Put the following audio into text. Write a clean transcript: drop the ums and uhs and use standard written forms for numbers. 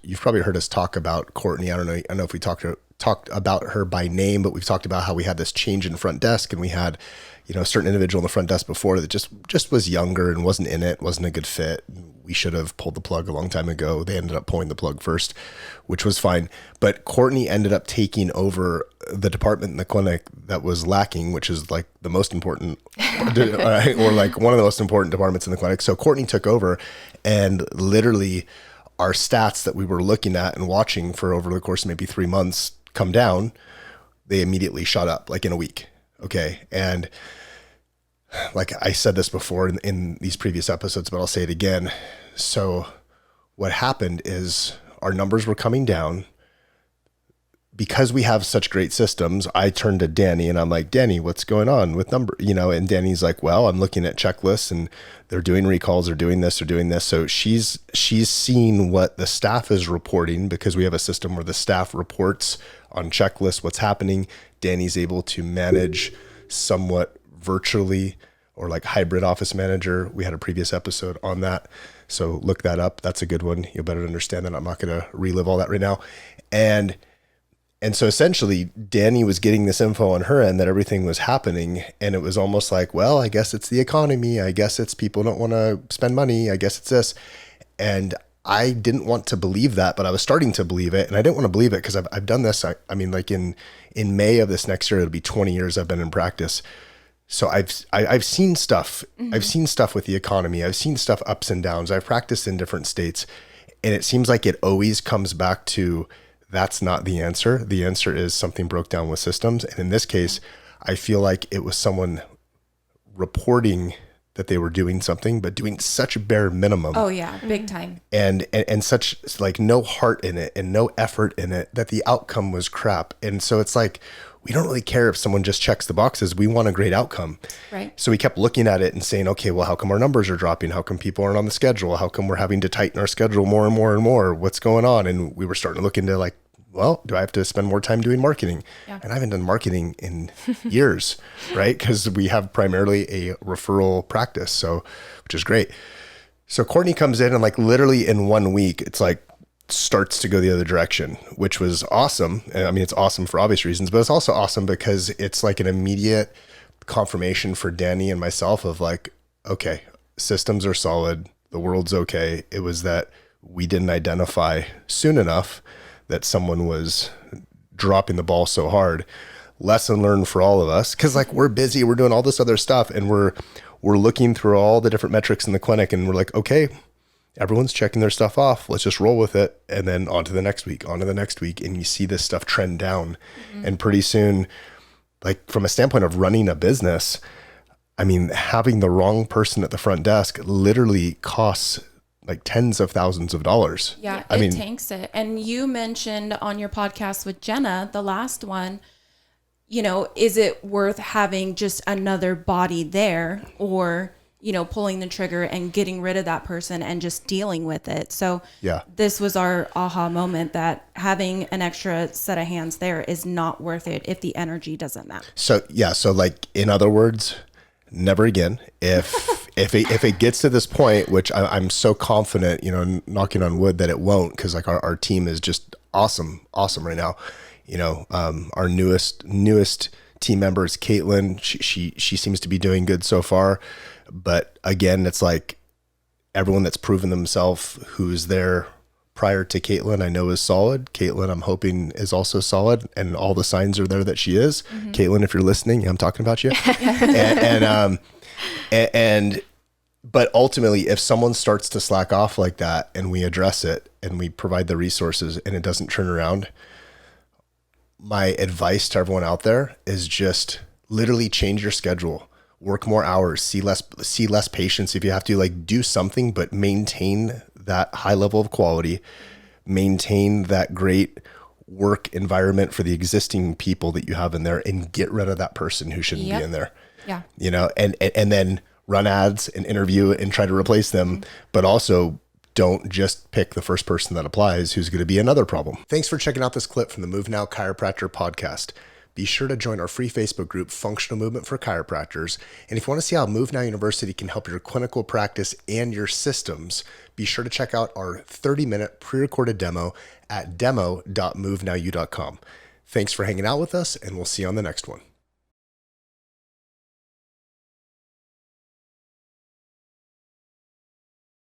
You've probably heard us talk about Courtney. I don't know if we talked about her by name, but we've talked about how we had this change in front desk, and we had, a certain individual in the front desk before that just was younger and wasn't in it, wasn't a good fit. We should have pulled the plug a long time ago. They ended up pulling the plug first, which was fine. But Courtney ended up taking over the department in the clinic that was lacking, which is like the most important, or like one of the most important departments in the clinic. So Courtney took over, and literally our stats that we were looking at and watching for over the course of maybe 3 months come down. They immediately shot up like in a week. Okay. And like I said this before in these previous episodes, but I'll say it again. So what happened is our numbers were coming down. Because we have such great systems, I turned to Danny and I'm like, Danny, what's going on with number? And Danny's like, well, I'm looking at checklists and they're doing recalls, they're doing this, they're doing this. So she's seen what the staff is reporting, because we have a system where the staff reports on checklists what's happening. Danny's able to manage somewhat virtually, or like hybrid office manager. We had a previous episode on that, so look that up. That's a good one. You'll better understand that. I'm not going to relive all that right now. And so essentially Danny was getting this info on her end that everything was happening. And it was almost like, well, I guess it's the economy. I guess it's people don't want to spend money. I guess it's this. And I didn't want to believe that, but I was starting to believe it. And I didn't want to believe it because I've done this. I mean, like in May of this next year, it'll be 20 years I've been in practice. So I've seen stuff. Mm-hmm. I've seen stuff with the economy. I've seen stuff ups and downs. I've practiced in different states, and it seems like it always comes back to, that's not the answer. The answer is something broke down with systems. And in this case, I feel like it was someone reporting that they were doing something, but doing such a bare minimum. Oh yeah, big time. And such like no heart in it and no effort in it, that the outcome was crap. And so it's like, we don't really care if someone just checks the boxes. We want a great outcome. Right. So we kept looking at it and saying, okay, well, how come our numbers are dropping? How come people aren't on the schedule? How come we're having to tighten our schedule more and more and more? What's going on? And we were starting to look into like, well, do I have to spend more time doing marketing? Yeah. And I haven't done marketing in years, right? Because we have primarily a referral practice, so which is great. So Courtney comes in and like literally in 1 week, it's like starts to go the other direction, which was awesome. And I mean, it's awesome for obvious reasons, but it's also awesome because it's like an immediate confirmation for Danny and myself of like, okay, systems are solid. The world's okay. It was that we didn't identify soon enough that someone was dropping the ball so hard. Lesson learned for all of us. Cause like we're busy, we're doing all this other stuff, and we're looking through all the different metrics in the clinic, and we're like, okay, everyone's checking their stuff off. Let's just roll with it. And then on to the next week, on to the next week. And you see this stuff trend down. Mm-hmm. And pretty soon, like from a standpoint of running a business, I mean, having the wrong person at the front desk literally costs like tens of thousands of dollars. Yeah, it tanks it. And you mentioned on your podcast with Jenna, the last one, is it worth having just another body there, or pulling the trigger and getting rid of that person and just dealing with it? So yeah, this was our aha moment, that having an extra set of hands there is not worth it if the energy doesn't match. So yeah, so like in other words, never again. If it gets to this point, which I'm so confident, knocking on wood, that it won't, because like our team is just awesome right now. Our newest team member is Caitlin. She seems to be doing good so far. But again, it's like everyone that's proven themselves who's there prior to Caitlin, I know is solid. Caitlin, I'm hoping, is also solid, and all the signs are there that she is. Mm-hmm. Caitlin, if you're listening, I'm talking about you. But ultimately, if someone starts to slack off like that, and we address it and we provide the resources and it doesn't turn around, my advice to everyone out there is just literally change your schedule. Work more hours, see less patients if you have to, like do something, but maintain that high level of quality, maintain that great work environment for the existing people that you have in there, and get rid of that person who shouldn't be in there. Yeah. And then run ads and interview and try to replace them, but also don't just pick the first person that applies who's going to be another problem. Thanks for checking out this clip from the Move Now Chiropractor podcast. be sure to join our free Facebook group, Functional Movement for Chiropractors. And if you want to see how Move Now University can help your clinical practice and your systems, be sure to check out our 30-minute pre-recorded demo at demo.movenowU.com. Thanks for hanging out with us, and we'll see you on the next one.